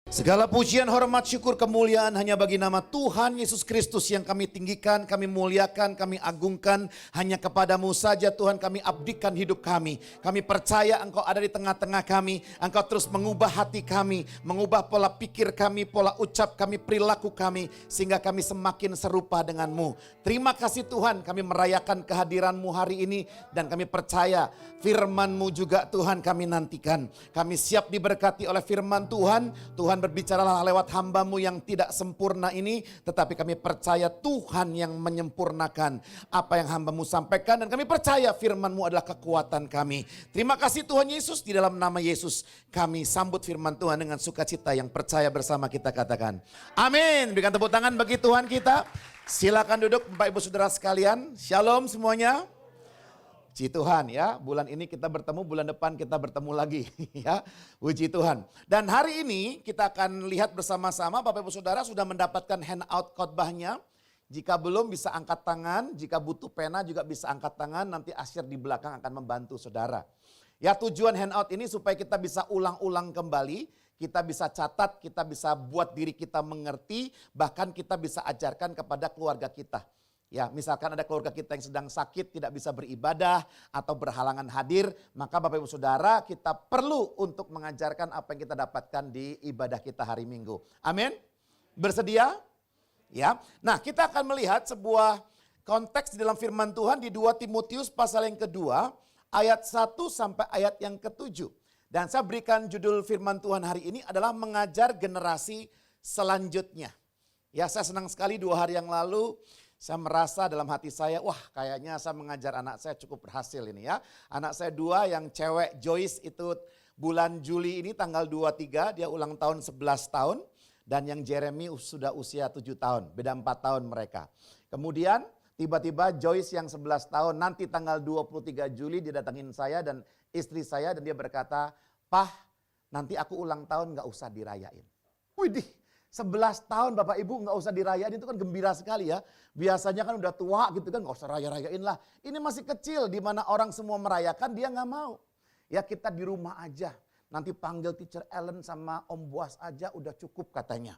Segala pujian, hormat, syukur, kemuliaan hanya bagi nama Tuhan Yesus Kristus yang kami tinggikan, kami muliakan, kami agungkan. Hanya kepadamu saja Tuhan kami abdikan hidup kami. Kami percaya Engkau ada di tengah-tengah kami. Engkau terus mengubah hati kami, mengubah pola pikir kami, pola ucap kami, perilaku kami. Sehingga kami semakin serupa denganmu. Terima kasih Tuhan, kami merayakan kehadiranmu hari ini. Dan kami percaya firman-Mu juga Tuhan kami nantikan. Kami siap diberkati oleh firman Tuhan. Tuhan berbicaralah lewat hamba-Mu yang tidak sempurna ini, tetapi kami percaya Tuhan yang menyempurnakan apa yang hamba-Mu sampaikan, dan kami percaya firman-Mu adalah kekuatan kami. Terima kasih Tuhan Yesus, di dalam nama Yesus kami sambut firman Tuhan dengan sukacita. Yang percaya bersama kita katakan amin. Berikan tepuk tangan bagi Tuhan kita. Silakan duduk Bapak Ibu Saudara sekalian. Shalom semuanya. Puji Tuhan ya, bulan ini kita bertemu, bulan depan kita bertemu lagi ya. Puji Tuhan. Dan hari ini kita akan lihat bersama-sama, Bapak Ibu Saudara sudah mendapatkan handout khotbahnya. Jika belum bisa angkat tangan, jika butuh pena juga bisa angkat tangan, nanti Asyir di belakang akan membantu saudara. Ya, tujuan handout ini supaya kita bisa ulang-ulang kembali, kita bisa catat, kita bisa buat diri kita mengerti, bahkan kita bisa ajarkan kepada keluarga kita. Ya, misalkan ada keluarga kita yang sedang sakit, tidak bisa beribadah atau berhalangan hadir, maka Bapak Ibu Saudara kita perlu untuk mengajarkan apa yang kita dapatkan di ibadah kita hari Minggu. Amin. Bersedia? Ya. Nah, kita akan melihat sebuah konteks di dalam firman Tuhan di 2 Timotius pasal yang kedua, ayat 1 sampai ayat yang ke-7. Dan saya berikan judul firman Tuhan hari ini adalah mengajar generasi selanjutnya. Ya, saya senang sekali 2 hari yang lalu saya merasa dalam hati saya, wah kayaknya saya mengajar anak saya cukup berhasil ini ya. Anak saya 2 yang cewek Joyce itu bulan Juli ini tanggal 23 dia ulang tahun 11 tahun. Dan yang Jeremy sudah usia 7 tahun, beda 4 tahun mereka. Kemudian tiba-tiba Joyce yang 11 tahun nanti tanggal 23 Juli dia datangin saya dan istri saya dan dia berkata, "Pah, nanti aku ulang tahun gak usah dirayain." Widih. 11 tahun Bapak Ibu nggak usah dirayain, itu kan gembira sekali ya. Biasanya kan udah tua gitu kan, nggak usah raya-rayain lah. Ini masih kecil di mana orang semua merayakan, dia nggak mau. Ya kita di rumah aja, nanti panggil Teacher Ellen sama Om Boas aja udah cukup katanya.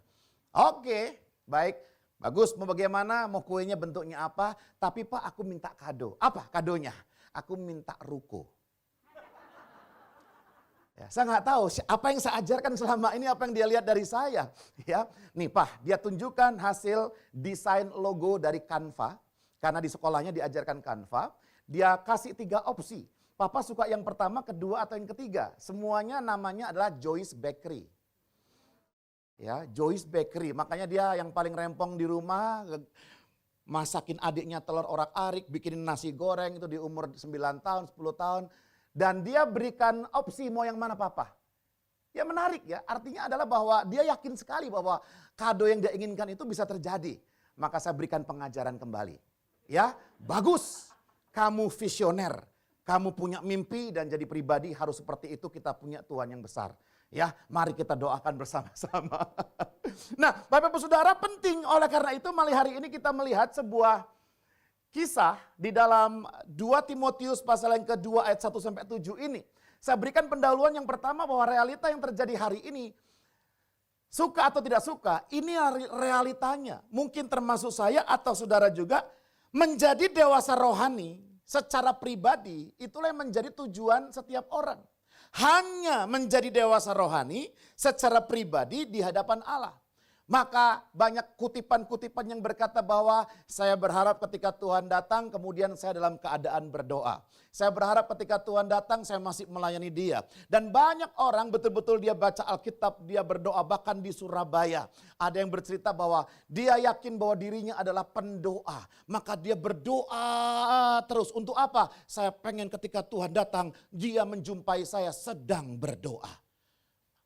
Oke, baik, bagus. Mau bagaimana, mau kuenya bentuknya apa. Tapi Pak aku minta kado. Apa kadonya? Aku minta ruko. Ya, saya nggak tahu apa yang saya ajarkan selama ini, apa yang dia lihat dari saya. Ya, nih Pak, dia tunjukkan hasil desain logo dari Canva, karena di sekolahnya diajarkan Canva. Dia kasih 3 opsi. Papa suka yang pertama, kedua, atau yang ketiga. Semuanya namanya adalah Joyce Bakery. Ya, Joyce Bakery. Makanya dia yang paling rempong di rumah, masakin adiknya telur orak-arik, bikinin nasi goreng itu di umur 9 tahun, 10 tahun. Dan dia berikan opsi mau yang mana Papa. Ya menarik ya, artinya adalah bahwa dia yakin sekali bahwa kado yang dia inginkan itu bisa terjadi. Maka saya berikan pengajaran kembali. Ya, bagus, kamu visioner, kamu punya mimpi dan jadi pribadi harus seperti itu, kita punya Tuhan yang besar. Ya, mari kita doakan bersama-sama. Nah, Bapak Ibu Saudara penting oleh karena itu malam hari ini kita melihat sebuah kisah di dalam 2 Timotius pasal yang kedua ayat 1 sampai 7 ini. Saya berikan pendahuluan yang pertama bahwa realita yang terjadi hari ini, suka atau tidak suka, ini realitanya. Mungkin termasuk saya atau saudara juga, menjadi dewasa rohani secara pribadi, itulah yang menjadi tujuan setiap orang. Hanya menjadi dewasa rohani secara pribadi di hadapan Allah. Maka banyak kutipan-kutipan yang berkata bahwa saya berharap ketika Tuhan datang kemudian saya dalam keadaan berdoa. Saya berharap ketika Tuhan datang saya masih melayani dia. Dan banyak orang betul-betul dia baca Alkitab, dia berdoa bahkan di Surabaya. Ada yang bercerita bahwa dia yakin bahwa dirinya adalah pendoa. Maka dia berdoa terus. Untuk apa? Saya pengen ketika Tuhan datang dia menjumpai saya sedang berdoa.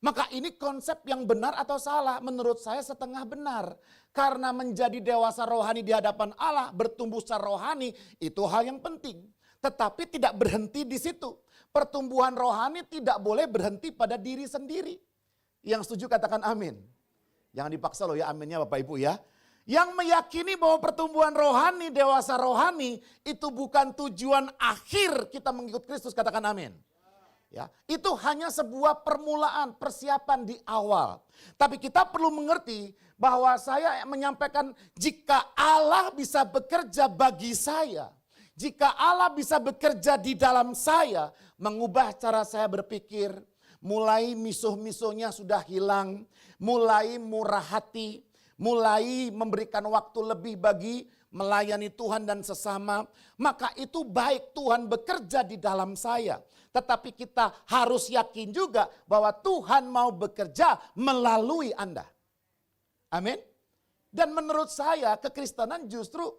Maka ini konsep yang benar atau salah? Menurut saya setengah benar. Karena menjadi dewasa rohani di hadapan Allah, bertumbuh secara rohani, itu hal yang penting. Tetapi tidak berhenti di situ. Pertumbuhan rohani tidak boleh berhenti pada diri sendiri. Yang setuju katakan amin. Jangan dipaksa loh ya aminnya Bapak Ibu ya. Yang meyakini bahwa pertumbuhan rohani, dewasa rohani, itu bukan tujuan akhir kita mengikut Kristus, katakan amin. Ya, itu hanya sebuah permulaan, persiapan di awal. Tapi kita perlu mengerti bahwa saya menyampaikan jika Allah bisa bekerja bagi saya, jika Allah bisa bekerja di dalam saya, mengubah cara saya berpikir, mulai misuh-misuhnya sudah hilang, mulai murah hati, mulai memberikan waktu lebih bagi melayani Tuhan dan sesama, maka itu baik Tuhan bekerja di dalam saya. Tetapi kita harus yakin juga bahwa Tuhan mau bekerja melalui Anda. Amin. Dan menurut saya kekristenan justru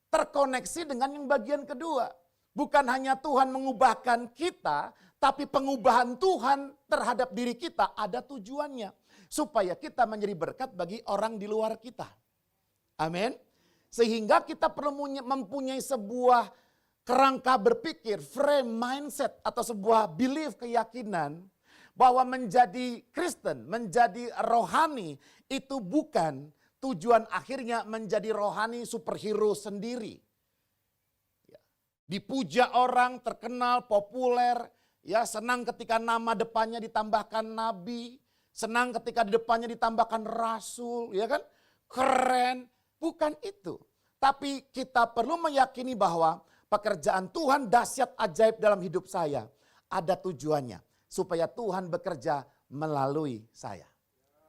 terkoneksi dengan yang bagian kedua. Bukan hanya Tuhan mengubahkan kita, tapi pengubahan Tuhan terhadap diri kita ada tujuannya. Supaya kita menjadi berkat bagi orang di luar kita. Amin. Sehingga kita perlu mempunyai sebuah kerangka berpikir, frame mindset atau sebuah belief, keyakinan bahwa menjadi Kristen, menjadi rohani itu bukan tujuan akhirnya menjadi rohani superhero sendiri. Dipuja orang, terkenal, populer, ya senang ketika nama depannya ditambahkan nabi, senang ketika di depannya ditambahkan rasul, ya kan? Keren, bukan itu. Tapi kita perlu meyakini bahwa pekerjaan Tuhan dahsyat ajaib dalam hidup saya. Ada tujuannya. Supaya Tuhan bekerja melalui saya.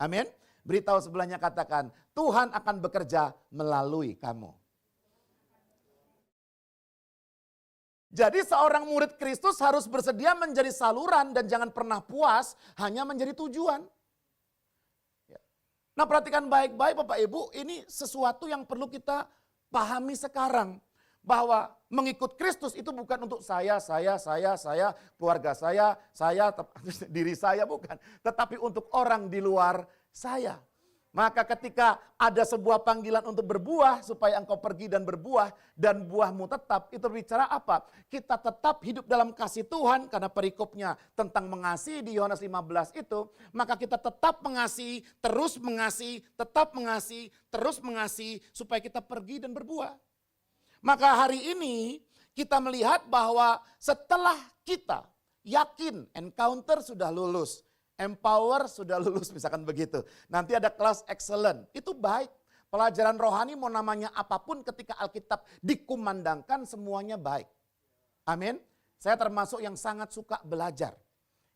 Amin. Beritahu sebelahnya katakan, Tuhan akan bekerja melalui kamu. Jadi seorang murid Kristus harus bersedia menjadi saluran dan jangan pernah puas hanya menjadi tujuan. Nah perhatikan baik-baik Bapak Ibu, ini sesuatu yang perlu kita pahami sekarang. Bahwa mengikut Kristus itu bukan untuk saya, keluarga saya, diri saya bukan. Tetapi untuk orang di luar saya. Maka ketika ada sebuah panggilan untuk berbuah supaya engkau pergi dan berbuah dan buahmu tetap, itu berbicara apa? Kita tetap hidup dalam kasih Tuhan karena perikopnya tentang mengasihi di Yohanes 15 itu, maka kita tetap mengasihi, terus mengasihi, tetap mengasihi, terus mengasihi supaya kita pergi dan berbuah. Maka hari ini kita melihat bahwa setelah kita yakin encounter sudah lulus, empower sudah lulus misalkan begitu. Nanti ada kelas excellent, itu baik. Pelajaran rohani mau namanya apapun ketika Alkitab dikumandangkan semuanya baik. Amin. Saya termasuk yang sangat suka belajar.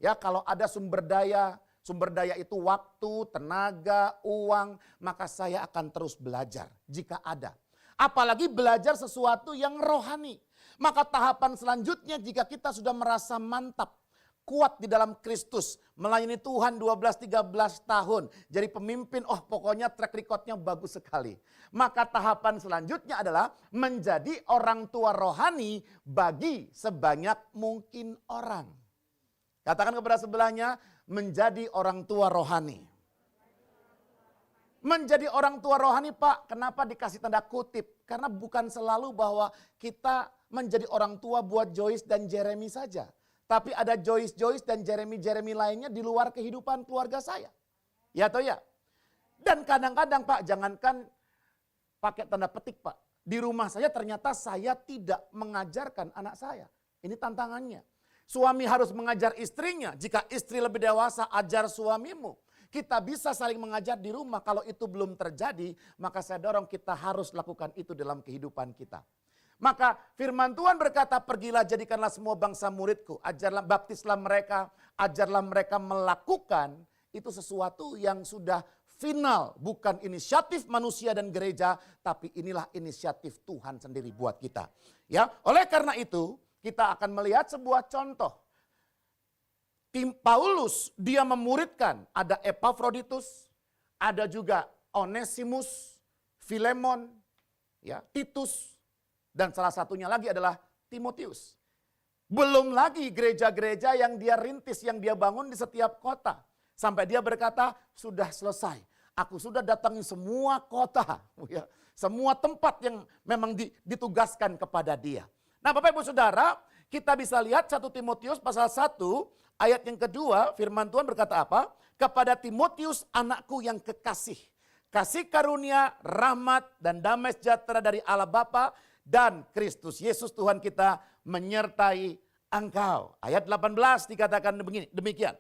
Ya kalau ada sumber daya itu waktu, tenaga, uang, maka saya akan terus belajar jika ada. Apalagi belajar sesuatu yang rohani. Maka tahapan selanjutnya jika kita sudah merasa mantap, kuat di dalam Kristus, melayani Tuhan 12-13 tahun, jadi pemimpin, pokoknya track recordnya bagus sekali. Maka tahapan selanjutnya adalah menjadi orang tua rohani bagi sebanyak mungkin orang. Katakan kepada sebelahnya, menjadi orang tua rohani. Menjadi orang tua rohani Pak, kenapa dikasih tanda kutip? Karena bukan selalu bahwa kita menjadi orang tua buat Joyce dan Jeremy saja. Tapi ada Joyce dan Jeremy lainnya di luar kehidupan keluarga saya. Ya atau ya? Dan kadang-kadang Pak, jangankan pakai tanda petik Pak. Di rumah saya ternyata saya tidak mengajarkan anak saya. Ini tantangannya. Suami harus mengajar istrinya. Jika istri lebih dewasa, ajar suamimu. Kita bisa saling mengajar di rumah. Kalau itu belum terjadi, maka saya dorong kita harus lakukan itu dalam kehidupan kita. Maka firman Tuhan berkata, pergilah jadikanlah semua bangsa muridku. Ajarlah, baptislah mereka, ajarlah mereka melakukan. Itu sesuatu yang sudah final. Bukan inisiatif manusia dan gereja, tapi inilah inisiatif Tuhan sendiri buat kita. Ya, oleh karena itu, kita akan melihat sebuah contoh. Tim Paulus, dia memuridkan, ada Epafroditus, ada juga Onesimus, Filemon, ya, Titus, dan salah satunya lagi adalah Timotius. Belum lagi gereja-gereja yang dia rintis, yang dia bangun di setiap kota. Sampai dia berkata, sudah selesai, aku sudah datangi semua kota, ya, semua tempat yang memang ditugaskan kepada dia. Nah Bapak Ibu Saudara, kita bisa lihat 1 Timotius pasal 1, ayat yang kedua, firman Tuhan berkata apa? Kepada Timotius anakku yang kekasih. Kasih karunia, rahmat, dan damai sejahtera dari Allah Bapa dan Kristus Yesus Tuhan kita menyertai engkau. Ayat 18 dikatakan demikian.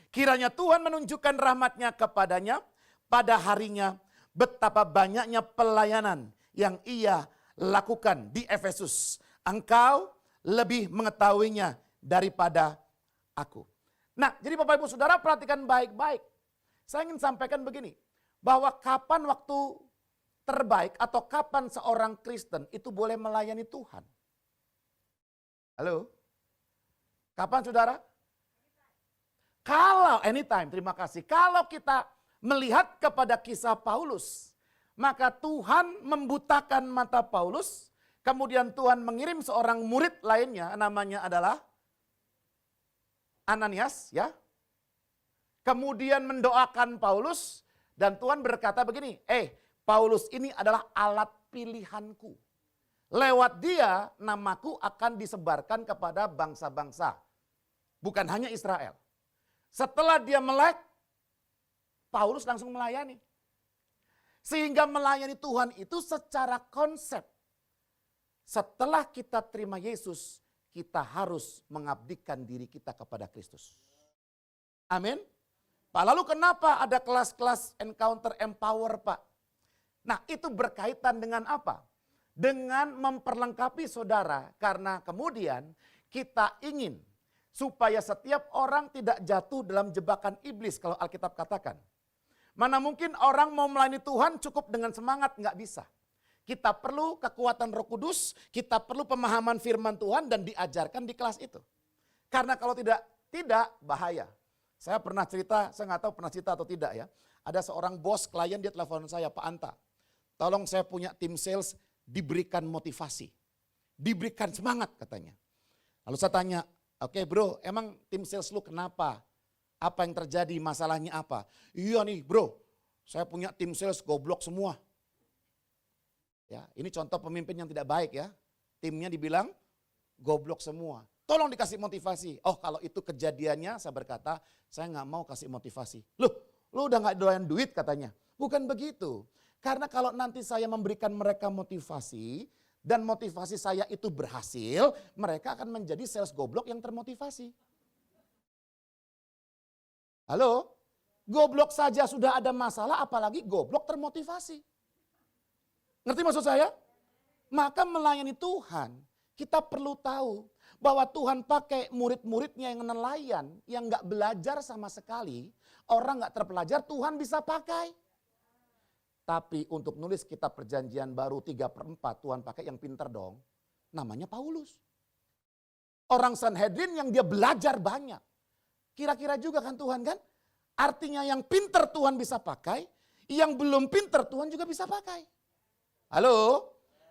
Kiranya Tuhan menunjukkan rahmat-Nya kepadanya pada harinya, betapa banyaknya pelayanan yang ia lakukan di Efesus. Engkau lebih mengetahuinya daripada aku. Nah, jadi Bapak Ibu Saudara perhatikan baik-baik. Saya ingin sampaikan begini, bahwa kapan waktu terbaik atau kapan seorang Kristen itu boleh melayani Tuhan? Halo? Kapan saudara? Kalau anytime, terima kasih. Kalau kita melihat kepada kisah Paulus, maka Tuhan membutakan mata Paulus, kemudian Tuhan mengirim seorang murid lainnya, namanya adalah Ananias, ya. Kemudian mendoakan Paulus, dan Tuhan berkata begini, Paulus ini adalah alat pilihanku. Lewat dia namaku akan disebarkan kepada bangsa-bangsa. Bukan hanya Israel. Setelah dia melek, Paulus langsung melayani. Sehingga melayani Tuhan itu secara konsep. Setelah kita terima Yesus, kita harus mengabdikan diri kita kepada Kristus. Amin. Pak, lalu kenapa ada kelas-kelas encounter empower, Pak? Nah, itu berkaitan dengan apa? Dengan memperlengkapi saudara, karena kemudian kita ingin supaya setiap orang tidak jatuh dalam jebakan iblis, kalau Alkitab katakan. Mana mungkin orang mau melayani Tuhan cukup dengan semangat, nggak bisa. Kita perlu kekuatan Roh Kudus, kita perlu pemahaman firman Tuhan dan diajarkan di kelas itu. Karena kalau tidak bahaya. Saya pernah cerita, saya nggak tahu pernah cerita atau tidak ya. Ada seorang bos klien, dia telepon saya, Pak Anta. Tolong saya punya tim sales, diberikan motivasi. Diberikan semangat katanya. Lalu saya tanya, oke bro, emang tim sales lu kenapa? Apa yang terjadi, masalahnya apa? Iya nih bro, saya punya tim sales goblok semua. Ya, ini contoh pemimpin yang tidak baik ya. Timnya dibilang goblok semua. Tolong dikasih motivasi. Oh kalau itu kejadiannya, saya berkata, saya nggak mau kasih motivasi. Lu udah nggak doyan duit katanya. Bukan begitu. Karena kalau nanti saya memberikan mereka motivasi, dan motivasi saya itu berhasil, mereka akan menjadi sales goblok yang termotivasi. Halo? Goblok saja sudah ada masalah, apalagi goblok termotivasi. Ngerti maksud saya? Maka melayani Tuhan, kita perlu tahu bahwa Tuhan pakai murid-muridnya yang nelayan, yang gak belajar sama sekali, orang gak terpelajar, Tuhan bisa pakai. Tapi untuk nulis kitab perjanjian baru 3/4, Tuhan pakai yang pintar dong, namanya Paulus. Orang Sanhedrin yang dia belajar banyak. Kira-kira juga kan Tuhan kan? Artinya yang pintar Tuhan bisa pakai, yang belum pintar Tuhan juga bisa pakai. Halo?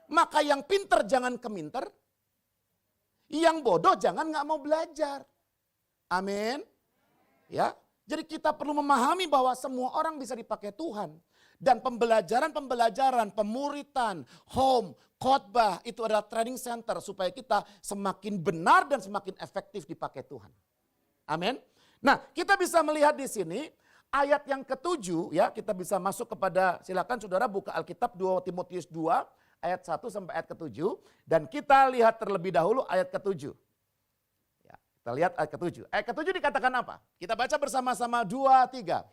Maka yang pintar jangan keminter, yang bodoh jangan nggak mau belajar. Amin. Ya, jadi kita perlu memahami bahwa semua orang bisa dipakai Tuhan. Dan pembelajaran, pemuritan, home, khotbah itu adalah training center supaya kita semakin benar dan semakin efektif dipakai Tuhan. Amin. Nah, kita bisa melihat di sini ayat yang ke-7 ya, kita bisa masuk kepada, silakan saudara buka Alkitab 2 Timotius 2 ayat 1 sampai ayat ke-7 dan kita lihat terlebih dahulu ayat ke-7. Ya, kita lihat ayat ke-7. Ayat ke-7 dikatakan apa? Kita baca bersama-sama 2, 3.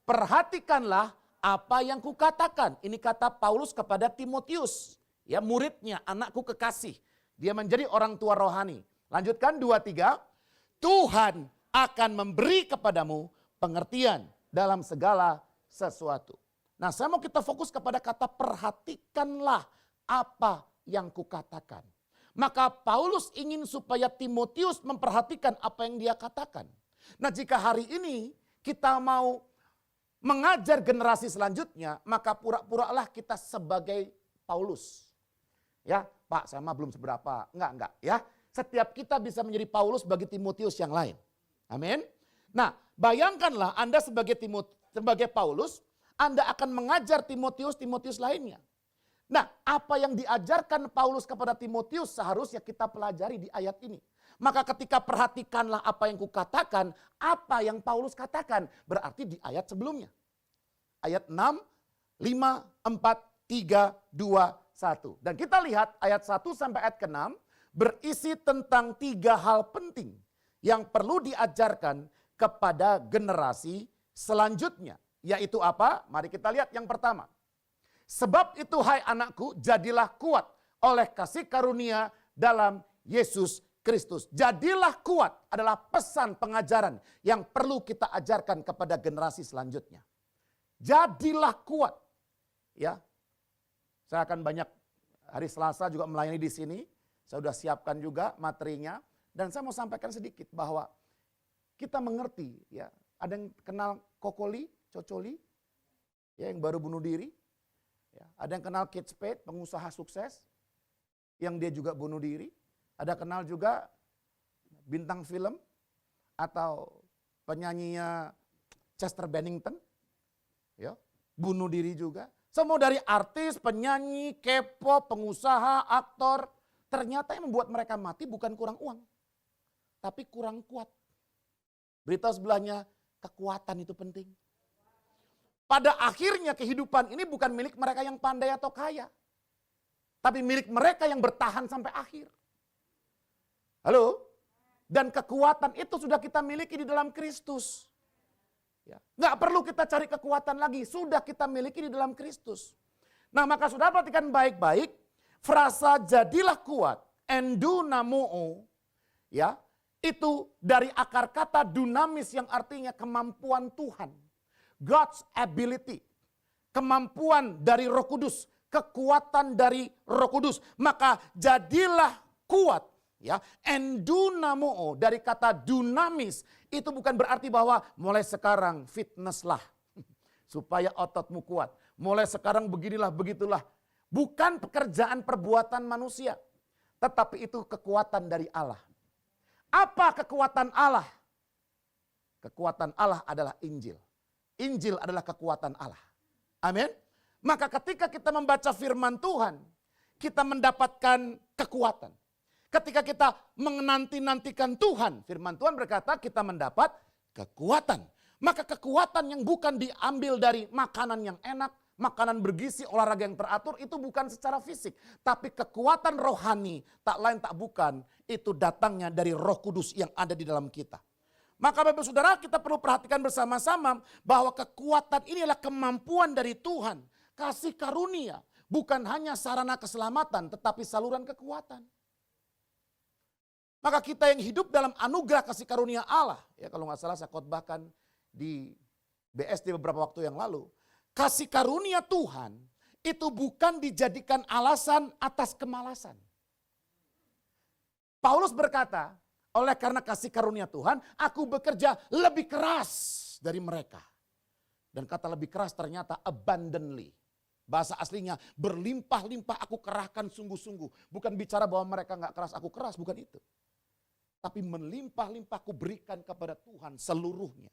Perhatikanlah apa yang kukatakan. Ini kata Paulus kepada Timotius, ya muridnya, anakku kekasih. Dia menjadi orang tua rohani. Lanjutkan 2, 3. Tuhan akan memberi kepadamu pengertian dalam segala sesuatu. Nah, saya mau kita fokus kepada kata perhatikanlah apa yang kukatakan. Maka Paulus ingin supaya Timotius memperhatikan apa yang dia katakan. Nah, jika hari ini kita mau mengajar generasi selanjutnya, maka pura-puralah kita sebagai Paulus. Ya, Pak, saya mah belum seberapa. Enggak, ya. Setiap kita bisa menjadi Paulus bagi Timotius yang lain. Amin. Nah, bayangkanlah Anda sebagai Paulus, Anda akan mengajar Timotius lainnya. Nah, apa yang diajarkan Paulus kepada Timotius seharusnya kita pelajari di ayat ini. Maka ketika perhatikanlah apa yang kukatakan, apa yang Paulus katakan, berarti di ayat sebelumnya. Ayat 6, 5, 4, 3, 2, 1. Dan kita lihat ayat 1 sampai ayat ke-6, berisi tentang 3 hal penting yang perlu diajarkan kepada generasi selanjutnya. Yaitu apa? Mari kita lihat yang pertama. Sebab itu hai anakku, jadilah kuat oleh kasih karunia dalam Yesus Kristus. Jadilah kuat adalah pesan pengajaran yang perlu kita ajarkan kepada generasi selanjutnya. Jadilah kuat. Ya. Saya akan banyak hari Selasa juga melayani di sini. Saya sudah siapkan juga materinya dan saya mau sampaikan sedikit bahwa kita mengerti ya. Ada yang kenal Cocoli ya, yang baru bunuh diri. Ya, ada yang kenal Kate Spade, pengusaha sukses yang dia juga bunuh diri. Ada kenal juga bintang film atau penyanyinya Chester Bennington, ya, bunuh diri juga. Semua dari artis, penyanyi, K-pop, pengusaha, aktor. Ternyata yang membuat mereka mati bukan kurang uang, tapi kurang kuat. Berita sebelahnya, kekuatan itu penting. Pada akhirnya kehidupan ini bukan milik mereka yang pandai atau kaya, tapi milik mereka yang bertahan sampai akhir. Halo? Dan kekuatan itu sudah kita miliki di dalam Kristus. Ya. Nggak perlu kita cari kekuatan lagi, sudah kita miliki di dalam Kristus. Nah maka saudara perhatikan baik-baik, frasa jadilah kuat, endunamoo, ya, itu dari akar kata dunamis yang artinya kemampuan Tuhan. God's ability, kemampuan dari Roh Kudus, kekuatan dari Roh Kudus. Maka jadilah kuat. Ya, endunamoo dari kata dunamis itu bukan berarti bahwa mulai sekarang fitnesslah supaya ototmu kuat. Mulai sekarang beginilah begitulah. Bukan pekerjaan perbuatan manusia, tetapi itu kekuatan dari Allah. Apa kekuatan Allah? Kekuatan Allah adalah Injil. Injil adalah kekuatan Allah. Amin. Maka ketika kita membaca firman Tuhan, kita mendapatkan kekuatan. Ketika kita menanti-nantikan Tuhan, firman Tuhan berkata kita mendapat kekuatan. Maka kekuatan yang bukan diambil dari makanan yang enak, makanan bergizi, olahraga yang teratur, itu bukan secara fisik. Tapi kekuatan rohani, tak lain tak bukan, itu datangnya dari Roh Kudus yang ada di dalam kita. Maka Bapak Saudara, kita perlu perhatikan bersama-sama bahwa kekuatan ini adalah kemampuan dari Tuhan. Kasih karunia, bukan hanya sarana keselamatan, tetapi saluran kekuatan. Maka kita yang hidup dalam anugerah kasih karunia Allah, ya kalau nggak salah saya khotbahkan di BSD beberapa waktu yang lalu, kasih karunia Tuhan itu bukan dijadikan alasan atas kemalasan. Paulus berkata, oleh karena kasih karunia Tuhan, aku bekerja lebih keras dari mereka. Dan kata lebih keras ternyata abundantly. Bahasa aslinya berlimpah-limpah aku kerahkan sungguh-sungguh. Bukan bicara bahwa mereka nggak keras, aku keras, bukan itu. Tapi melimpah-limpah aku berikan kepada Tuhan seluruhnya.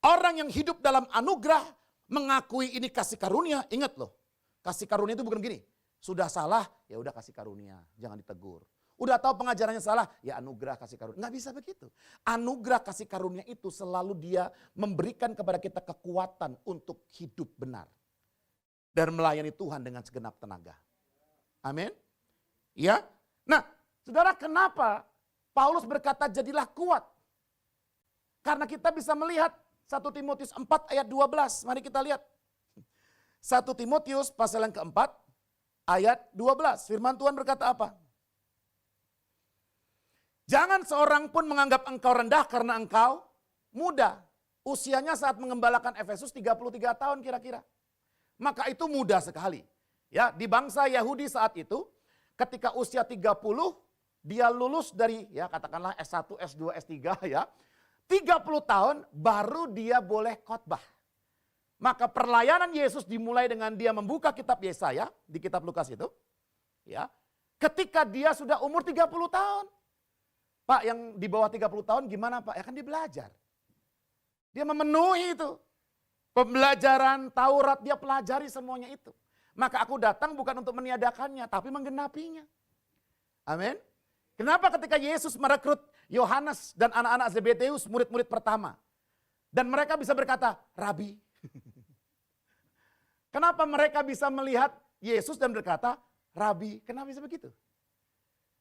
Orang yang hidup dalam anugerah mengakui ini kasih karunia, ingat loh. Kasih karunia itu bukan begini, sudah salah ya udah kasih karunia, jangan ditegur. Udah tahu pengajarannya salah, ya anugerah kasih karunia. Nggak bisa begitu. Anugerah kasih karunia itu selalu dia memberikan kepada kita kekuatan untuk hidup benar. Dan melayani Tuhan dengan segenap tenaga. Amin. Ya. Nah, saudara, kenapa Paulus berkata jadilah kuat? Karena kita bisa melihat 1 Timotius 4 ayat 12. Mari kita lihat. 1 Timotius pasal yang keempat ayat 12. Firman Tuhan berkata apa? Jangan seorang pun menganggap engkau rendah karena engkau muda. Usianya saat mengembalakan Efesus 33 tahun kira-kira. Maka itu muda sekali. Ya, di bangsa Yahudi saat itu ketika usia 30 dia lulus dari ya katakanlah S1, S2, S3 ya. 30 tahun baru dia boleh khotbah. Maka perlayanan Yesus dimulai dengan dia membuka kitab Yesaya di kitab Lukas itu. Ya. Ketika dia sudah umur 30 tahun. Pak, yang di bawah 30 tahun gimana Pak? Ya kan dia belajar. Dia memenuhi itu. Pembelajaran Taurat dia pelajari semuanya itu. Maka aku datang bukan untuk meniadakannya tapi menggenapinya. Amin. Kenapa ketika Yesus merekrut Yohanes dan anak-anak Zebedeus murid-murid pertama. Dan mereka bisa berkata, Rabi. Kenapa mereka bisa melihat Yesus dan berkata, Rabi, kenapa bisa begitu?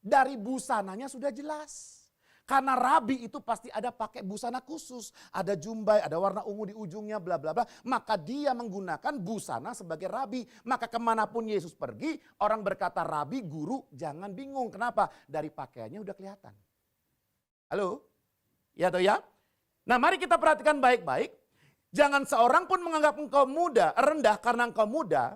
Dari busananya sudah jelas. Karena rabi itu pasti ada pakai busana khusus. Ada jumbai, ada warna ungu di ujungnya, bla bla bla. Maka dia menggunakan busana sebagai rabi. Maka kemanapun Yesus pergi, orang berkata rabi, guru, jangan bingung. Kenapa? Dari pakaiannya udah kelihatan. Halo? Ya atau ya? Nah mari kita perhatikan baik-baik. Jangan seorang pun menganggap engkau muda, rendah karena engkau muda.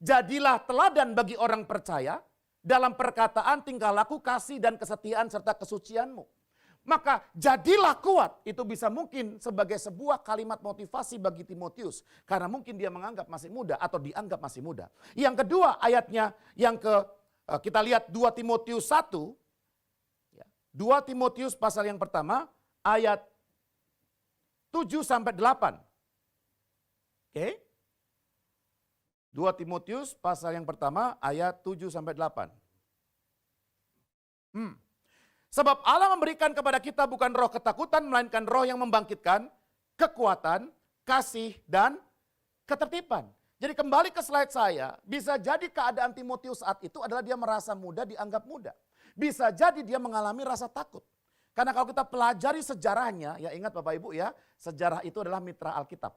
Jadilah teladan bagi orang percaya dalam perkataan, tingkah laku, kasih dan kesetiaan serta kesucianmu. Maka jadilah kuat, itu bisa mungkin sebagai sebuah kalimat motivasi bagi Timotius. Karena mungkin dia menganggap masih muda atau dianggap masih muda. Yang kedua ayatnya, kita lihat 2 Timotius 1. 2 Timotius pasal yang pertama ayat 7-8. Oke. 2 Timotius pasal yang pertama ayat 7-8. Sebab Allah memberikan kepada kita bukan roh ketakutan, melainkan roh yang membangkitkan kekuatan, kasih, dan ketertiban. Jadi kembali ke slide saya, bisa jadi keadaan Timotius saat itu adalah dia merasa muda, dianggap muda. Bisa jadi dia mengalami rasa takut. Karena kalau kita pelajari sejarahnya, ya ingat Bapak Ibu ya, sejarah itu adalah mitra Alkitab.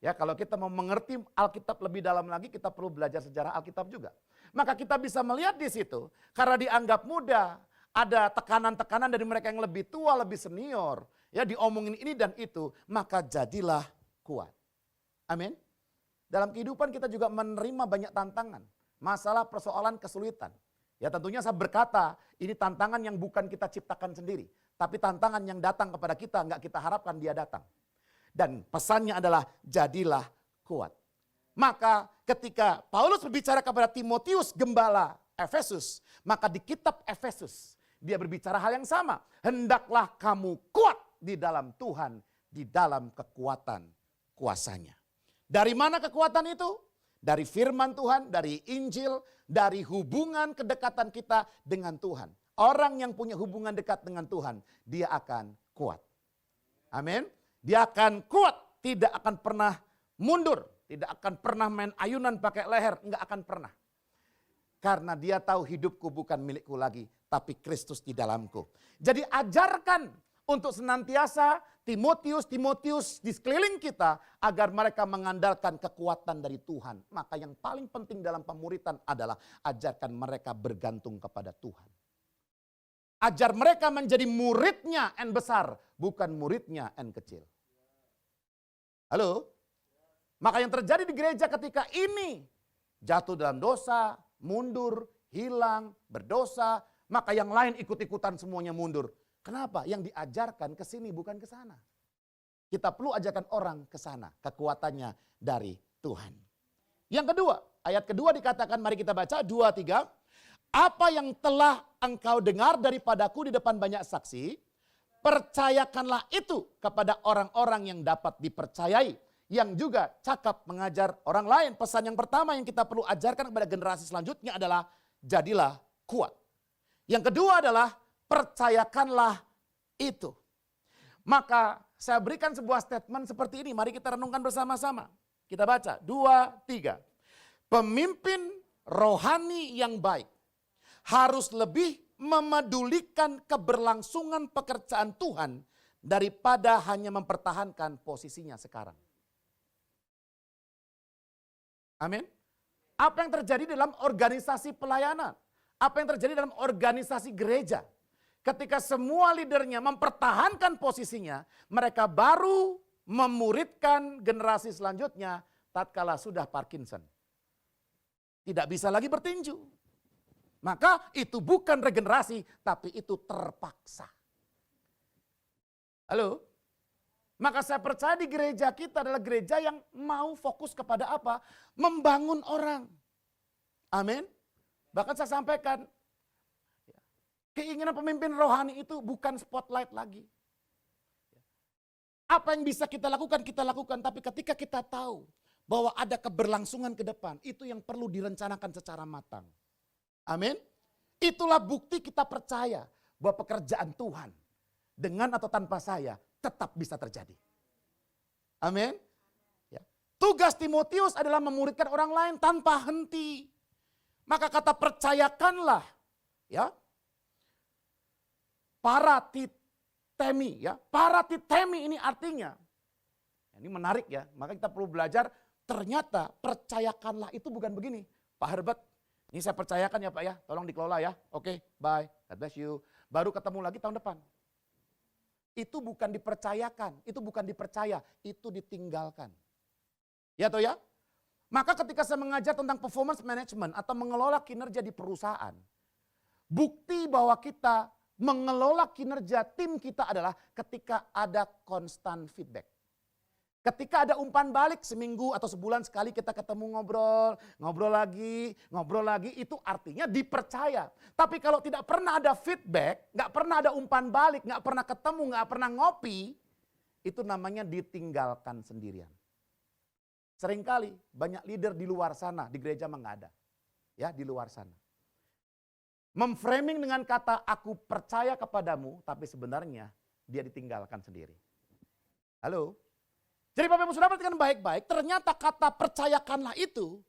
Ya, kalau kita mau mengerti Alkitab lebih dalam lagi, kita perlu belajar sejarah Alkitab juga. Maka kita bisa melihat di situ, karena dianggap muda, ada tekanan-tekanan dari mereka yang lebih tua, lebih senior. Ya, diomongin ini dan itu, maka jadilah kuat. Amin. Dalam kehidupan kita juga menerima banyak tantangan. Masalah, persoalan, kesulitan. Ya tentunya saya berkata, ini tantangan yang bukan kita ciptakan sendiri. Tapi tantangan yang datang kepada kita, enggak kita harapkan dia datang. Dan pesannya adalah jadilah kuat. Maka ketika Paulus berbicara kepada Timotius gembala Efesus, maka di kitab Efesus dia berbicara hal yang sama. Hendaklah kamu kuat di dalam Tuhan, di dalam kekuatan kuasanya. Dari mana kekuatan itu? Dari firman Tuhan, dari Injil, dari hubungan kedekatan kita dengan Tuhan. Orang yang punya hubungan dekat dengan Tuhan, dia akan kuat. Amin. Dia akan kuat, tidak akan pernah mundur, tidak akan pernah main ayunan pakai leher, enggak akan pernah. Karena dia tahu hidupku bukan milikku lagi, tapi Kristus di dalamku. Jadi ajarkan untuk senantiasa Timotius di sekeliling kita agar mereka mengandalkan kekuatan dari Tuhan. Maka yang paling penting dalam pemuritan adalah ajarkan mereka bergantung kepada Tuhan. Ajar mereka menjadi muridnya N besar, bukan muridnya N kecil. Halo? Maka yang terjadi di gereja ketika ini jatuh dalam dosa, mundur, hilang, berdosa, maka yang lain ikut-ikutan semuanya mundur. Kenapa? Yang diajarkan ke sini bukan ke sana. Kita perlu ajarkan orang ke sana, kekuatannya dari Tuhan. Yang kedua, ayat kedua dikatakan, mari kita baca 2-3. Apa yang telah engkau dengar daripadaku di depan banyak saksi, percayakanlah itu kepada orang-orang yang dapat dipercayai, yang juga cakap mengajar orang lain. Pesan yang pertama yang kita perlu ajarkan kepada generasi selanjutnya adalah jadilah kuat. Yang kedua adalah percayakanlah itu. Maka saya berikan sebuah statement seperti ini, mari kita renungkan bersama-sama. Kita baca 2-3. Pemimpin rohani yang baik harus lebih memedulikan keberlangsungan pekerjaan Tuhan daripada hanya mempertahankan posisinya sekarang. Amin. Apa yang terjadi dalam organisasi pelayanan? Apa yang terjadi dalam organisasi gereja? Ketika semua leadernya mempertahankan posisinya, mereka baru memuridkan generasi selanjutnya tatkala sudah Parkinson. Tidak bisa lagi bertinju. Maka itu bukan regenerasi, tapi itu terpaksa. Halo? Maka saya percaya di gereja kita adalah gereja yang mau fokus kepada apa? Membangun orang. Amin. Bahkan saya sampaikan, keinginan pemimpin rohani itu bukan spotlight lagi. Apa yang bisa kita lakukan, tapi ketika kita tahu bahwa ada keberlangsungan ke depan, itu yang perlu direncanakan secara matang. Amin. Itulah bukti kita percaya bahwa pekerjaan Tuhan dengan atau tanpa saya tetap bisa terjadi. Amin. Ya. Tugas Timotius adalah memuridkan orang lain tanpa henti. Maka kata percayakanlah Ya. Paratitemi ya. Paratitemi ini artinya, ini menarik ya, maka kita perlu belajar, ternyata percayakanlah itu bukan begini. Pak Herbert, ini saya percayakan ya Pak ya, tolong dikelola ya. Oke, bye, God bless you. Baru ketemu lagi tahun depan. Itu bukan dipercayakan, itu bukan dipercaya, itu ditinggalkan. Ya toh ya? Maka ketika saya mengajar tentang performance management atau mengelola kinerja di perusahaan, bukti bahwa kita mengelola kinerja tim kita adalah ketika ada constant feedback. Ketika ada umpan balik seminggu atau sebulan sekali kita ketemu ngobrol lagi, itu artinya dipercaya. Tapi kalau tidak pernah ada feedback, nggak pernah ada umpan balik, nggak pernah ketemu, nggak pernah ngopi, itu namanya ditinggalkan sendirian. Seringkali banyak leader di luar sana, di gereja mah nggak ada. Ya, di luar sana. Memframing dengan kata aku percaya kepadamu, tapi sebenarnya dia ditinggalkan sendiri. Halo? Jadi Bapak Ibu Saudara perhatikan baik-baik, ternyata kata percayakanlah itu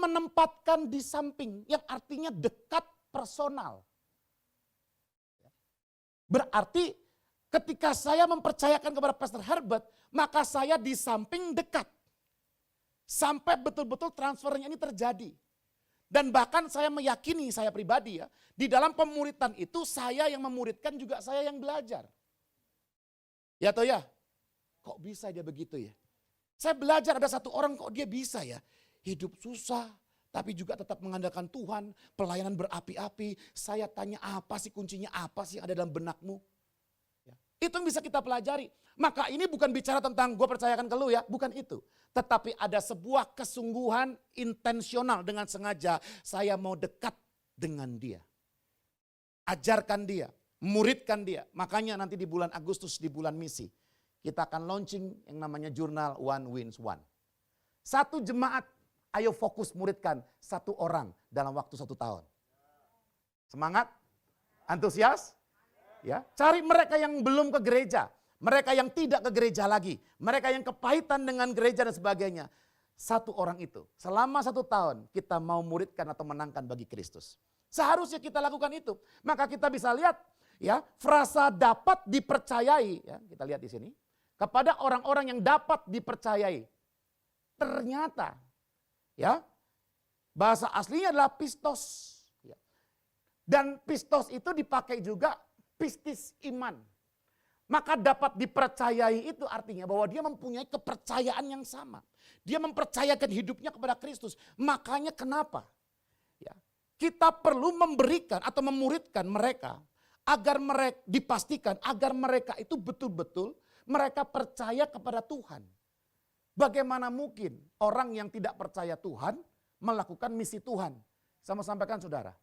menempatkan di samping, yang artinya dekat personal. Berarti ketika saya mempercayakan kepada Pastor Herbert, maka saya di samping dekat. Sampai betul-betul transfernya ini terjadi. Dan bahkan saya meyakini, saya pribadi ya, di dalam pemuritan itu saya yang memuridkan juga saya yang belajar. Ya toh ya? Kok bisa dia begitu ya? Saya belajar ada satu orang kok dia bisa ya. Hidup susah, tapi juga tetap mengandalkan Tuhan. Pelayanan berapi-api. Saya tanya apa sih kuncinya, apa sih yang ada dalam benakmu? Ya. Itu yang bisa kita pelajari. Maka ini bukan bicara tentang gue percayakan ke lu ya, bukan itu. Tetapi ada sebuah kesungguhan intensional dengan sengaja saya mau dekat dengan dia. Ajarkan dia, muridkan dia. Makanya nanti di bulan Agustus, di bulan misi, kita akan launching yang namanya jurnal One Wins One. Satu jemaat, ayo fokus muridkan satu orang dalam waktu 1 tahun. Semangat? Antusias? Ya, cari mereka yang belum ke gereja. Mereka yang tidak ke gereja lagi. Mereka yang kepahitan dengan gereja dan sebagainya. Satu orang itu. Selama 1 tahun kita mau muridkan atau menangkan bagi Kristus. Seharusnya kita lakukan itu. Maka kita bisa lihat ya frasa dapat dipercayai. Ya, kita lihat di sini. Kepada orang-orang yang dapat dipercayai. Ternyata ya bahasa aslinya adalah pistos. Ya. Dan pistos itu dipakai juga pistis iman. Maka dapat dipercayai itu artinya bahwa dia mempunyai kepercayaan yang sama. Dia mempercayakan hidupnya kepada Kristus. Makanya kenapa? Ya, kita perlu memberikan atau memuridkan mereka agar mereka dipastikan agar mereka itu betul-betul mereka percaya kepada Tuhan. Bagaimana mungkin orang yang tidak percaya Tuhan melakukan misi Tuhan? Saya mau sampaikan saudara,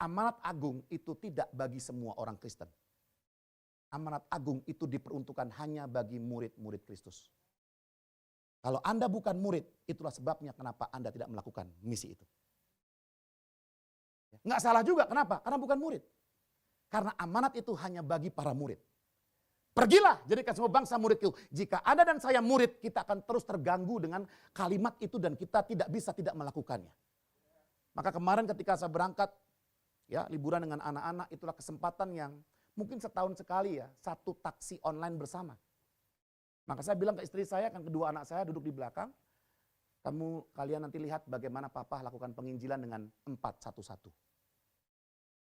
amanat agung itu tidak bagi semua orang Kristen. Amanat agung itu diperuntukkan hanya bagi murid-murid Kristus. Kalau Anda bukan murid, itulah sebabnya kenapa Anda tidak melakukan misi itu. Nggak salah juga, kenapa? Karena bukan murid. Karena amanat itu hanya bagi para murid. Pergilah, jadikan semua bangsa muridku. Jika Anda dan saya murid, kita akan terus terganggu dengan kalimat itu dan kita tidak bisa tidak melakukannya. Maka kemarin ketika saya berangkat, ya liburan dengan anak-anak, itulah kesempatan yang mungkin setahun sekali ya, satu taksi online bersama. Maka saya bilang ke istri saya, kan kedua anak saya duduk di belakang. Kalian nanti lihat bagaimana papa lakukan penginjilan dengan 411.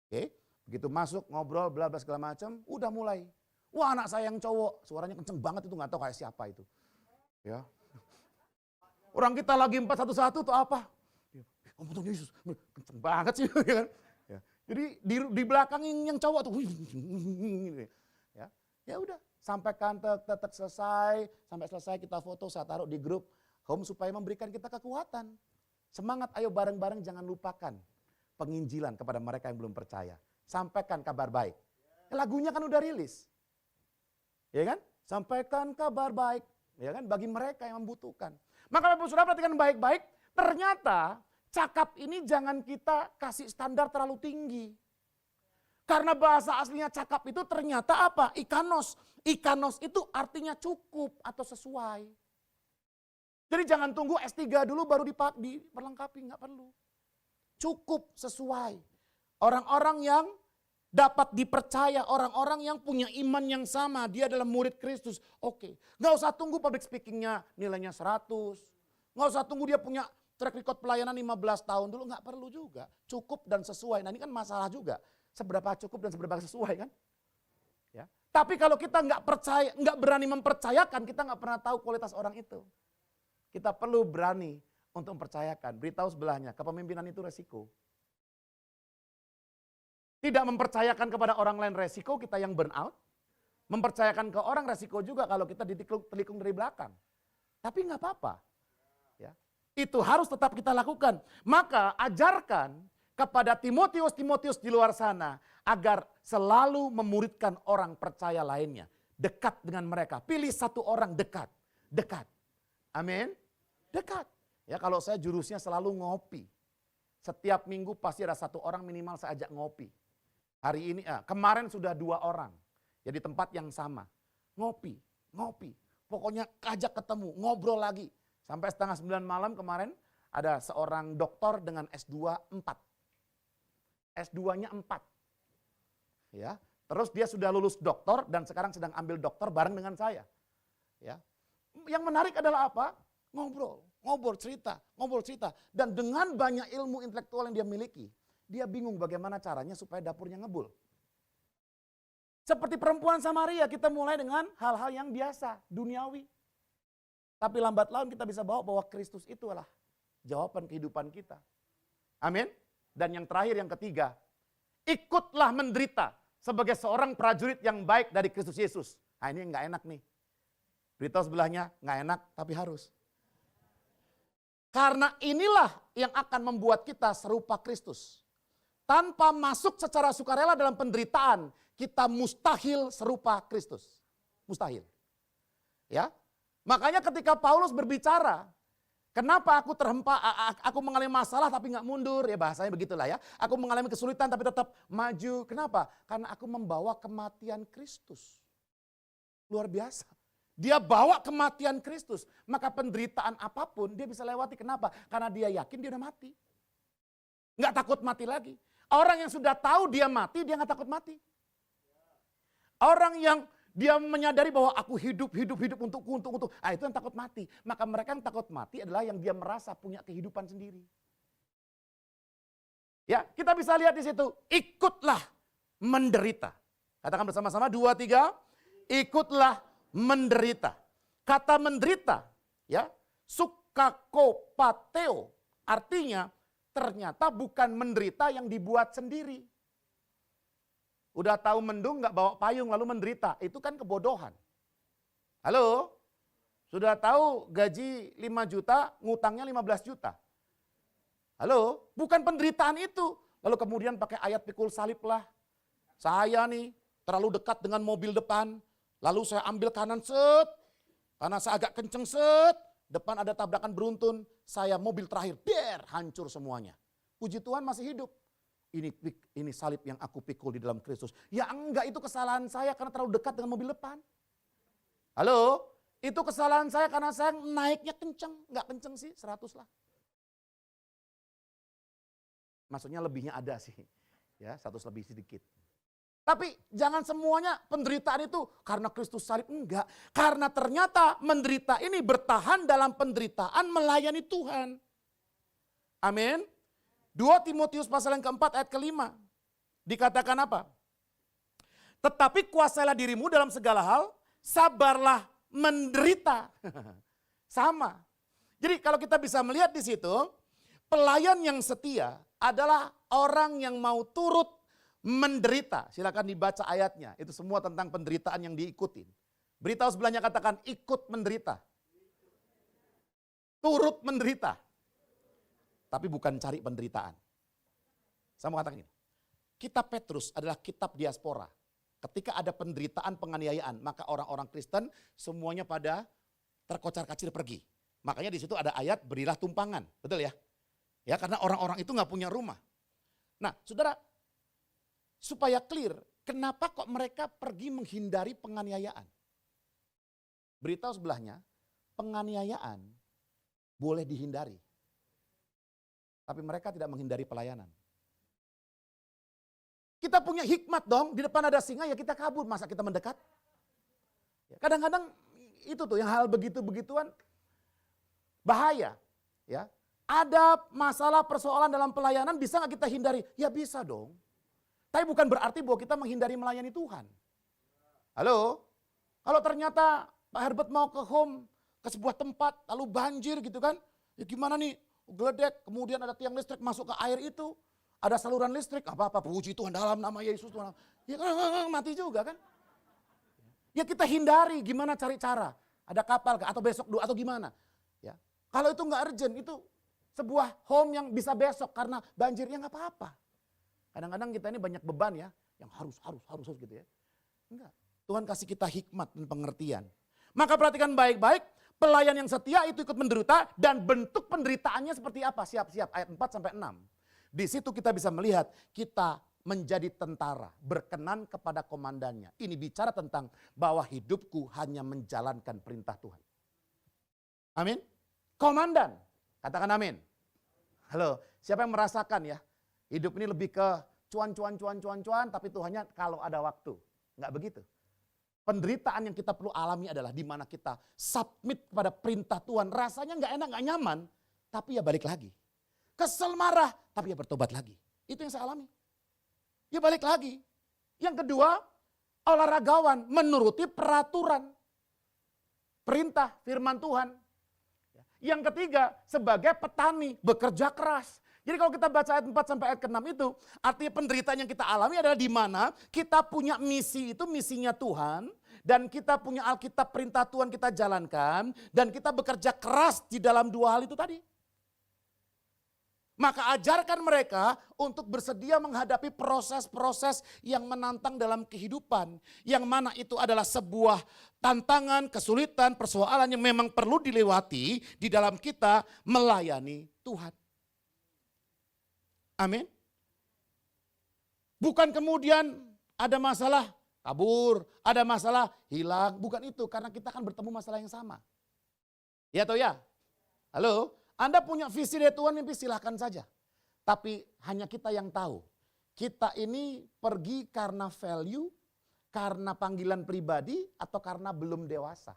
Oke, begitu masuk ngobrol bla bla segala macam, udah mulai. Wah anak saya yang cowok, suaranya kenceng banget itu nggak tahu kayak siapa itu. Ya. Orang kita lagi 411 tuh apa? Ngomong Tuhan Yesus, kenceng banget sih. Jadi di belakang yang cowok tuh, ya udah sampaikan tek selesai, sampai selesai kita foto, saya taruh di grup home supaya memberikan kita kekuatan. Semangat, ayo bareng-bareng jangan lupakan penginjilan kepada mereka yang belum percaya. Sampaikan kabar baik. Lagunya kan udah rilis, ya kan? Sampaikan kabar baik, ya kan? Bagi mereka yang membutuhkan. Maka Bapak Saudara perhatikan baik-baik, ternyata cakap ini jangan kita kasih standar terlalu tinggi. Karena bahasa aslinya cakap itu ternyata apa? Ikanos. Ikanos itu artinya cukup atau sesuai. Jadi jangan tunggu S3 dulu baru diperlengkapi, nggak perlu. Cukup, sesuai. Orang-orang yang dapat dipercaya, orang-orang yang punya iman yang sama, dia adalah murid Kristus. Oke, nggak usah tunggu public speakingnya nilainya 100. Nggak usah tunggu dia punya track record pelayanan 15 tahun dulu, nggak perlu juga. Cukup dan sesuai. Nah ini kan masalah juga, seberapa cukup dan seberapa sesuai kan. Ya. Tapi kalau kita nggak percaya, nggak berani mempercayakan, kita nggak pernah tahu kualitas orang itu. Kita perlu berani untuk mempercayakan. Beritahu sebelahnya, kepemimpinan itu resiko. Tidak mempercayakan kepada orang lain resiko, kita yang burn out. Mempercayakan ke orang resiko juga kalau kita ditelikung dari belakang. Tapi nggak apa-apa. Ya. Itu harus tetap kita lakukan. Maka ajarkan kepada Timotius di luar sana agar selalu memuridkan orang percaya lainnya. Dekat dengan mereka. Pilih satu orang dekat. Dekat. Amin. Dekat. Ya kalau saya jurusnya selalu ngopi. Setiap minggu pasti ada satu orang minimal saya ajak ngopi. Hari ini, kemarin sudah 2 orang. Ya di tempat yang sama. Ngopi. Pokoknya ajak ketemu, ngobrol lagi. Sampai setengah 9 malam kemarin ada seorang doktor dengan S2 4. S2-nya 4. Ya, terus dia sudah lulus doktor dan sekarang sedang ambil doktor bareng dengan saya. Ya. Yang menarik adalah apa? Ngobrol cerita. Dan dengan banyak ilmu intelektual yang dia miliki, dia bingung bagaimana caranya supaya dapurnya ngebul. Seperti perempuan Samaria, kita mulai dengan hal-hal yang biasa, duniawi. Tapi lambat laun kita bisa bawa bahwa Kristus itu adalah jawaban kehidupan kita. Amin. Dan yang terakhir, yang ketiga, ikutlah menderita sebagai seorang prajurit yang baik dari Kristus Yesus. Nah ini nggak enak nih. Beritahu sebelahnya, nggak enak tapi harus. Karena inilah yang akan membuat kita serupa Kristus. Tanpa masuk secara sukarela dalam penderitaan, kita mustahil serupa Kristus. Mustahil. Ya. Makanya ketika Paulus berbicara, kenapa aku aku mengalami masalah tapi nggak mundur, ya bahasanya begitulah ya. Aku mengalami kesulitan tapi tetap maju. Kenapa? Karena aku membawa kematian Kristus. Luar biasa. Dia bawa kematian Kristus. Maka penderitaan apapun dia bisa lewati. Kenapa? Karena dia yakin dia udah mati. Nggak takut mati lagi. Orang yang sudah tahu dia mati, dia nggak takut mati. Orang yang dia menyadari bahwa aku hidup untuk. Itu yang takut mati. Maka mereka yang takut mati adalah yang dia merasa punya kehidupan sendiri. Ya, kita bisa lihat di situ. Ikutlah menderita. Katakan bersama-sama 2, 3. Ikutlah menderita. Kata menderita, ya, sukakopateo, artinya ternyata bukan menderita yang dibuat sendiri. Udah tahu mendung nggak bawa payung lalu menderita, itu kan kebodohan. Halo? Sudah tahu gaji 5 juta, ngutangnya 15 juta. Halo? Bukan penderitaan itu. Lalu kemudian pakai ayat pikul salib lah. Saya nih terlalu dekat dengan mobil depan, lalu saya ambil kanan set, karena saya agak kenceng set, depan ada tabrakan beruntun, saya mobil terakhir, hancur semuanya. Puji Tuhan masih hidup. Ini salib yang aku pikul di dalam Kristus. Ya enggak, itu kesalahan saya karena terlalu dekat dengan mobil depan. Halo? Itu kesalahan saya karena saya naiknya kenceng. Enggak kenceng sih, 100 lah. Maksudnya lebihnya ada sih. Ya, 100 lebih sedikit. Tapi jangan semuanya penderitaan itu karena Kristus salib. Enggak. Karena ternyata menderita ini bertahan dalam penderitaan melayani Tuhan. Amin. 2 Timotius pasal yang keempat ayat kelima. Dikatakan apa? Tetapi kuasailah dirimu dalam segala hal, sabarlah menderita. Sama. Jadi kalau kita bisa melihat di situ, pelayan yang setia adalah orang yang mau turut menderita. Silakan dibaca ayatnya. Itu semua tentang penderitaan yang diikutin. Beritahu sebelahnya, katakan ikut menderita. Turut menderita. Tapi bukan cari penderitaan. Saya mau katakan ini. Kitab Petrus adalah kitab diaspora. Ketika ada penderitaan penganiayaan, maka orang-orang Kristen semuanya pada terkocar-kacir pergi. Makanya di situ ada ayat berilah tumpangan. Betul ya? Ya, karena orang-orang itu nggak punya rumah. Nah, saudara, supaya clear, kenapa kok mereka pergi menghindari penganiayaan? Beritahu sebelahnya, penganiayaan boleh dihindari. Tapi mereka tidak menghindari pelayanan. Kita punya hikmat dong, di depan ada singa ya kita kabur, masa kita mendekat? Kadang-kadang itu tuh yang hal begitu-begituan bahaya. Ya, ada masalah persoalan dalam pelayanan bisa nggak kita hindari? Ya bisa dong. Tapi bukan berarti bahwa kita menghindari melayani Tuhan. Halo? Kalau ternyata Pak Herbert mau ke home, ke sebuah tempat, lalu banjir gitu kan. Ya gimana nih? Geledek, kemudian ada tiang listrik masuk ke air itu. Ada saluran listrik, apa-apa, puji Tuhan dalam nama Yesus. Tuhan. Ya kan mati juga kan. Ya kita hindari, gimana cari cara. Ada kapal atau besok atau gimana. Ya. Kalau itu nggak urgent, itu sebuah home yang bisa besok karena banjirnya nggak apa-apa. Kadang-kadang kita ini banyak beban ya, yang harus gitu ya. Enggak. Tuhan kasih kita hikmat dan pengertian. Maka perhatikan baik-baik, pelayan yang setia itu ikut menderita dan bentuk penderitaannya seperti apa? Siap-siap ayat 4-6. Di situ kita bisa melihat kita menjadi tentara, berkenan kepada komandannya. Ini bicara tentang bahwa hidupku hanya menjalankan perintah Tuhan. Amin. Komandan, katakan amin. Halo, siapa yang merasakan ya? Hidup ini lebih ke cuan, tapi Tuhannya kalau ada waktu. Enggak begitu. Penderitaan yang kita perlu alami adalah di mana kita submit pada perintah Tuhan. Rasanya enggak enak, enggak nyaman, tapi ya balik lagi. Kesel marah, tapi ya bertobat lagi. Itu yang saya alami. Ya balik lagi. Yang kedua, olahragawan menuruti peraturan. Perintah firman Tuhan. Yang ketiga, sebagai petani bekerja keras. Jadi kalau kita baca ayat 4 sampai ayat ke-6 itu, artinya penderitaan yang kita alami adalah di mana kita punya misi itu misinya Tuhan. Dan kita punya Alkitab perintah Tuhan kita jalankan. Dan kita bekerja keras di dalam dua hal itu tadi. Maka ajarkan mereka untuk bersedia menghadapi proses-proses yang menantang dalam kehidupan. Yang mana itu adalah sebuah tantangan, kesulitan, persoalan yang memang perlu dilewati di dalam kita melayani Tuhan. Amin. Bukan kemudian ada masalah kabur, ada masalah hilang. Bukan itu, karena kita akan bertemu masalah yang sama. Ya atau ya? Halo? Anda punya visi dari Tuhan, mimpi silahkan saja. Tapi hanya kita yang tahu. Kita ini pergi karena value, karena panggilan pribadi, atau karena belum dewasa.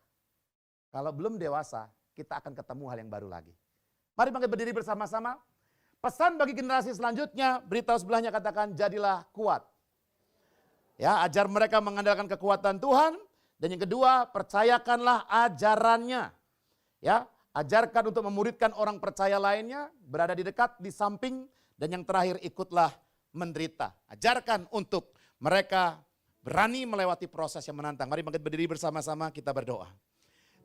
Kalau belum dewasa, kita akan ketemu hal yang baru lagi. Mari bangkit berdiri bersama-sama. Pesan bagi generasi selanjutnya, beritahu sebelahnya katakan, jadilah kuat. Ya, ajar mereka mengandalkan kekuatan Tuhan. Dan yang kedua, percayakanlah ajarannya. Ya, ajarkan untuk memuridkan orang percaya lainnya, berada di dekat, di samping, dan yang terakhir ikutlah menderita. Ajarkan untuk mereka berani melewati proses yang menantang. Mari bangkit berdiri bersama-sama, kita berdoa.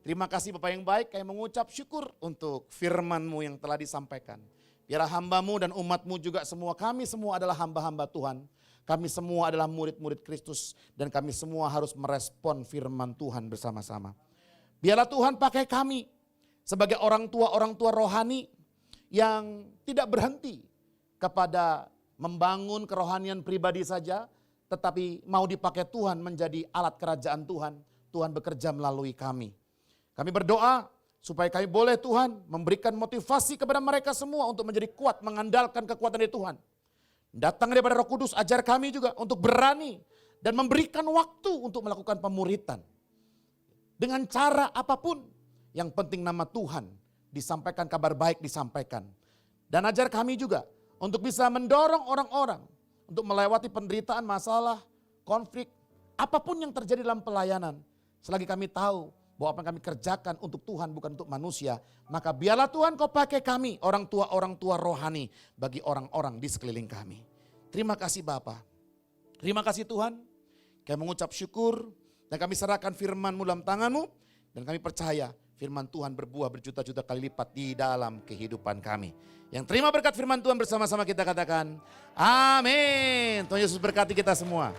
Terima kasih Bapak yang baik, kami mengucap syukur untuk firman-Mu yang telah disampaikan. Biarlah hamba-Mu dan umat-Mu juga semua, kami semua adalah hamba-hamba Tuhan. Kami semua adalah murid-murid Kristus dan kami semua harus merespon firman Tuhan bersama-sama. Biarlah Tuhan pakai kami sebagai orang tua rohani yang tidak berhenti kepada membangun kerohanian pribadi saja, tetapi mau dipakai Tuhan menjadi alat kerajaan Tuhan. Tuhan bekerja melalui kami. Kami berdoa supaya kami boleh Tuhan memberikan motivasi kepada mereka semua untuk menjadi kuat mengandalkan kekuatan dari Tuhan. Datang daripada Roh Kudus, ajar kami juga untuk berani dan memberikan waktu untuk melakukan pemuritan. Dengan cara apapun. Yang penting nama Tuhan disampaikan, kabar baik disampaikan. Dan ajar kami juga untuk bisa mendorong orang-orang untuk melewati penderitaan, masalah, konflik, apapun yang terjadi dalam pelayanan. Selagi kami tahu bahwa apa yang kami kerjakan untuk Tuhan bukan untuk manusia, maka biarlah Tuhan Kau pakai kami, orang tua rohani bagi orang-orang di sekeliling kami. Terima kasih Bapa. Terima kasih Tuhan. Kami mengucap syukur dan kami serahkan firman-Mu dalam tangan-Mu dan kami percaya firman Tuhan berbuah berjuta-juta kali lipat di dalam kehidupan kami. Yang terima berkat firman Tuhan bersama-sama kita katakan, amin. Tuhan Yesus berkati kita semua.